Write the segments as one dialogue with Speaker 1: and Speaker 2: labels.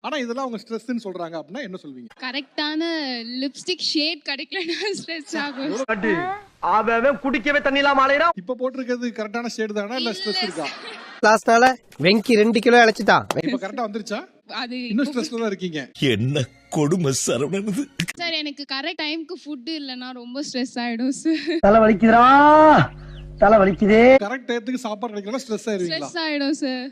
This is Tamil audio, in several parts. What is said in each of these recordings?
Speaker 1: ஆனா இதெல்லாம் அவங்க ஸ்ட்ரெஸ்ன்னு சொல்றாங்க அப்படின்னா என்ன சொல்வீங்க?
Speaker 2: கரெக்டான லிப்ஸ்டிக் ஷேட் கிடைக்கலனா ஸ்ட்ரெஸ் ஆகும்.
Speaker 3: அவன் குடிக்கவே தண்ணி இல்லாம அலையறான்.
Speaker 1: இப்ப போட்டுருக்கிறது கரெக்டான ஷேட் தானா இல்ல ஸ்ட்ரெஸ் இருக்கா?
Speaker 3: லாஸ்டால வெங்கி 2 கிலோ அழைச்சிட்டான்.
Speaker 1: இப்ப கரெக்டா வந்துருச்சா?
Speaker 2: அது
Speaker 1: இன்னும் ஸ்ட்ரெஸ்ல தான் இருக்கீங்க.
Speaker 4: என்ன கொடுமை சரவணனது.
Speaker 2: சார் எனக்கு கரெக்ட் டைம்க்கு ஃபுட் இல்லனா ரொம்ப ஸ்ட்ரெஸ் ஆயிடும் சார்.
Speaker 3: தலை வலிக்குதுடா. தலை வலிக்குதே.
Speaker 1: கரெக்ட் டைத்துக்கு சாப்பாடு கிடைக்கலனா ஸ்ட்ரெஸ் ஆயிருவீங்களா?
Speaker 2: ஸ்ட்ரெஸ் ஆயிடும் சார்.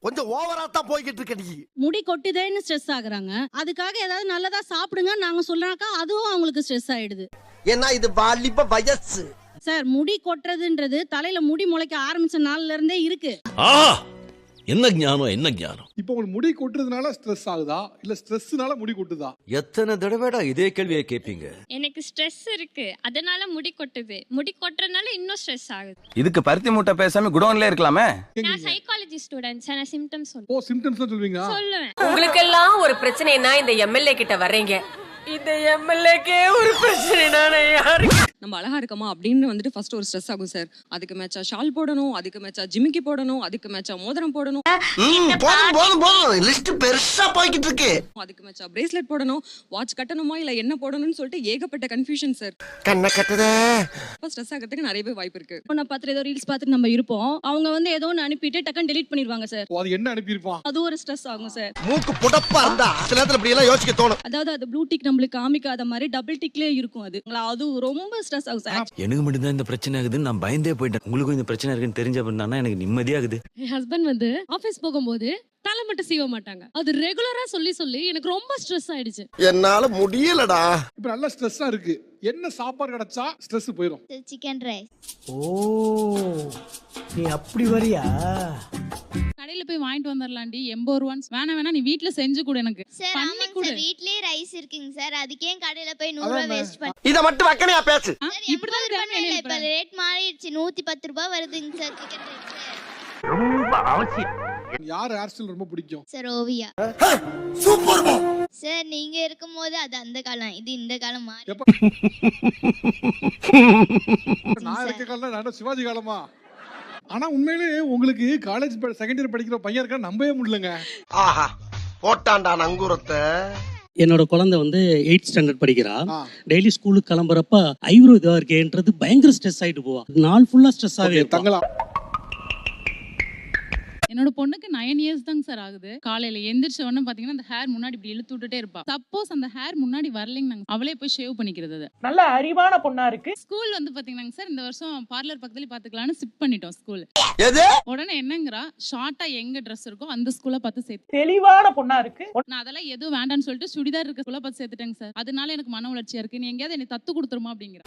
Speaker 3: கொஞ்சம் ஓவரா தான் போய்கிட்டு இருக்க நீ.
Speaker 5: முடி கொட்டுதேன்னு ஸ்ட்ரெஸ் ஆகுறாங்க. அதுக்காக ஏதாவது நல்லதா சாப்பிடுங்க நாங்க சொல்றாக்கா அதுவும் அவங்களுக்கு ஸ்ட்ரெஸ் ஆயிடுது.
Speaker 3: ஏன்னா இது வாலிப வயசு.
Speaker 5: சார் முடி கொட்டுறதுன்றது தலையில முடி முளைக்க ஆரம்பிச்ச நாள்ல இருந்தே இருக்கு.
Speaker 4: என்ன ஞானம் என்ன ஞானம்.
Speaker 1: இப்போ உங்களுக்கு முடி கொட்டுறதுனால ஸ்ட்ரெஸ் ஆகுதா இல்ல ஸ்ட்ரெஸ்னால முடி கொட்டுதா?
Speaker 6: எத்தனை தடவைடா இதே கேள்வியை கேட்பீங்க?
Speaker 7: எனக்கு ஸ்ட்ரெஸ் இருக்கு, அதனால முடி கொட்டுது. முடி கொட்டுறதுனால இன்னும் ஸ்ட்ரெஸ் ஆகுது.
Speaker 8: இதுக்கு பருத்தி மூட்டை பேசாம குடோன்ல இருக்கலாமே.
Speaker 7: நான் சைக்காலஜி ஸ்டூடெண்ட், நான் சிம்டம்ஸ் சொல்லுவேன்.
Speaker 1: ஓ சிம்டம்ஸ் சொல்வீங்க?
Speaker 7: சொல்லுவேன்.
Speaker 9: உங்களுக்கு எல்லாம் ஒரு பிரச்சனைனா இந்த எம்எல்ஏ கிட்ட வர்றீங்க. இந்த எம்எல்ஏக்கே ஒரு பிரச்சனைனா யாருக்கு?
Speaker 10: நம்ம அழகா இருக்கமா அப்படின்னு வந்துட்டு ஃபர்ஸ்ட் ஒரு ஸ்ட்ரெஸ் ஆகும் சார். அதுக்கு மேட்சா ஷால் போடணும், அதுக்கு மேட்சா ஜிமிக்கி போடணும், அதுக்கு மேட்சா மோதிரம் போடணும்,
Speaker 3: போதும் லிஸ்ட் பெருசா போய்கிட்டு இருக்கு.
Speaker 10: அதுக்கு மேட்சா பிரேஸ்லெட் போடணும், வாட்ச் கட்டணுமா இல்ல என்ன போடணும்னு சொல்லிட்டு ஏகப்பட்ட கன்ஃபியூஷன் சார்.
Speaker 3: கண்ணை கட்டுதே.
Speaker 10: ஸ்ட்ரெஸ் ஆகிறதுக்கு நிறையவே வாய்ப்பு இருக்கு.
Speaker 5: நான் பார்த்து ஏதோ ரீல்ஸ் பார்த்துட்டு நம்ம இருப்போம். அவங்க வந்து ஏதோ ஒன்று அனுப்பிட்டு டக்குன்னு டெலீட் பண்ணிடுவாங்க சார்.
Speaker 1: ஓ அது என்ன அனுப்பியிருப்பான்?
Speaker 5: அது ஒரு ஸ்ட்ரெஸ் ஆகும் சார்.
Speaker 3: மூக்கு புடப்பா இருந்தா சில நேரத்துல இப்படி எல்லாம் யோசிக்க தோணும்.
Speaker 5: அதாவது அது ப்ளூ டிக் நம்மளுக்கு காமிக்காத மாதிரி டபுள் டிக்லயே இருக்கும். அது ரொம்ப ஸ்ட்ரெஸ் ஆகும் சார்.
Speaker 6: எனக்கு மட்டும்தான் இந்த பிரச்சனை ஆகுதுன்னு நான் பயந்தே போயிட்டேன். உங்களுக்கும் இந்த பிரச்சனை இருக்குன்னு தெரிஞ்ச பண்ணா எனக்கு நிம்மதியாகுது.
Speaker 2: என் ஹஸ்பண்ட் வந்து ஆபீஸ் போகும்போது தலை மட்டும் சீவ மாட்டாங்க. அது ரெகுலரா சொல்லி சொல்லி எனக்கு ரொம்ப ஸ்ட்ரெஸ் ஆயிடுச்சு.
Speaker 3: என்னால முடியலடா.
Speaker 1: இப்ப நல்ல ஸ்ட்ரெஸ்ஸா இருக்கு. என்ன சாப்பாடு கிடைச்சா ஸ்ட்ரெஸ் போயிடும்?
Speaker 7: Chicken rice.
Speaker 3: ஓ நீ அப்படி வரியா?
Speaker 2: கடையில போய் வாங்கிட்டு வந்துடலாண்டி 80 ரூபாய். வேணா நீ வீட்ல செஞ்சு கொடு எனக்கு.
Speaker 7: சார்
Speaker 2: பண்ணி கொடு.
Speaker 7: வீட்லயே ரைஸ் இருக்குங்க சார். அதுக்கே கடையில போய் 100 ரூபாய் வேஸ்ட் பண்ணி.
Speaker 3: இத மட்டும் வக்கனையா பேசு.
Speaker 2: இப்படிதான்
Speaker 7: இப்ப ரேட் மாறிடுச்சு. 110 ரூபாய் வருதுங்க சார் சிக்கன் ரைஸ்.
Speaker 3: ரொம்ப அவசியம்.
Speaker 1: யார் ஹேர் ஸ்டைல் ரொம்ப பிடிக்கும்?
Speaker 7: சார் ஓவியா.
Speaker 3: சூப்பர் பா.
Speaker 7: சார் நீங்க இருக்கும்போது அது அந்த காலம், இது இந்த காலம் மாறி.
Speaker 1: நான் இருக்க காலம் நான் சிவாஜி காலமா? ஆனா உண்மையிலேயே உங்களுக்கு காலேஜ் செகண்ட் இயர் படிக்கிற பையன் இருக்கா நம்பவே முடியலங்க.
Speaker 3: ஆஹா போட்டான்டா நங்கூரத்தை.
Speaker 11: என்னோட குழந்தை வந்து 8th ஸ்டாண்டர்ட் படிக்கிறா. டெய்லி ஸ்கூலுக்கு கிளம்புறப்ப ஐப்ரோ இதா இருக்கேன்றது பயங்கர ஸ்ட்ரெஸ் ஆயிட்டு போவா. நாள் ஃபுல்லா ஸ்ட்ரெஸ் ஆவே
Speaker 1: தங்கலாம்.
Speaker 2: என்னோட பொண்ணுக்கு 9 இயர்ஸ் தாங்க சார் ஆகுது. காலையில எந்திரிச்ச உடனே பாத்தீங்கன்னா அந்த ஹேர் முன்னாடி இப்படி இழுத்து விட்டுட்டே இருப்பா. சப்போஸ் அந்த ஹேர் முன்னாடி வரலைங்க அவளே போய் ஷேவ் பண்ணிக்கிறது. அது
Speaker 9: நல்ல அறிவான பொண்ணா இருக்கு.
Speaker 2: ஸ்கூல் வந்து பாத்தீங்கன்னா சார் இந்த வருஷம் பார்லர் பக்கத்துல பாத்துக்கலாம்னு ஷிஃப்ட் பண்ணிட்டோம் ஸ்கூல்.
Speaker 3: எது?
Speaker 2: உடனே என்னங்கறா ஷார்ட்டா எங்க Dress இருக்கோ அந்த ஸ்கூல்ல பார்த்து சேர்த்து.
Speaker 9: தெளிவான பொண்ணா இருக்கு.
Speaker 2: நான் அதெல்லாம் எதுவும் வேண்டாம்னு சொல்லிட்டு சுடிதார் இருக்க ஸ்கூல்ல பார்த்து சேர்த்துட்டேங்க சார். அதனால எனக்கு மன உளைச்சியா இருக்கு. நீ எங்கயாவது என்னை தத்து கொடுத்துருமா அப்படிங்கிற.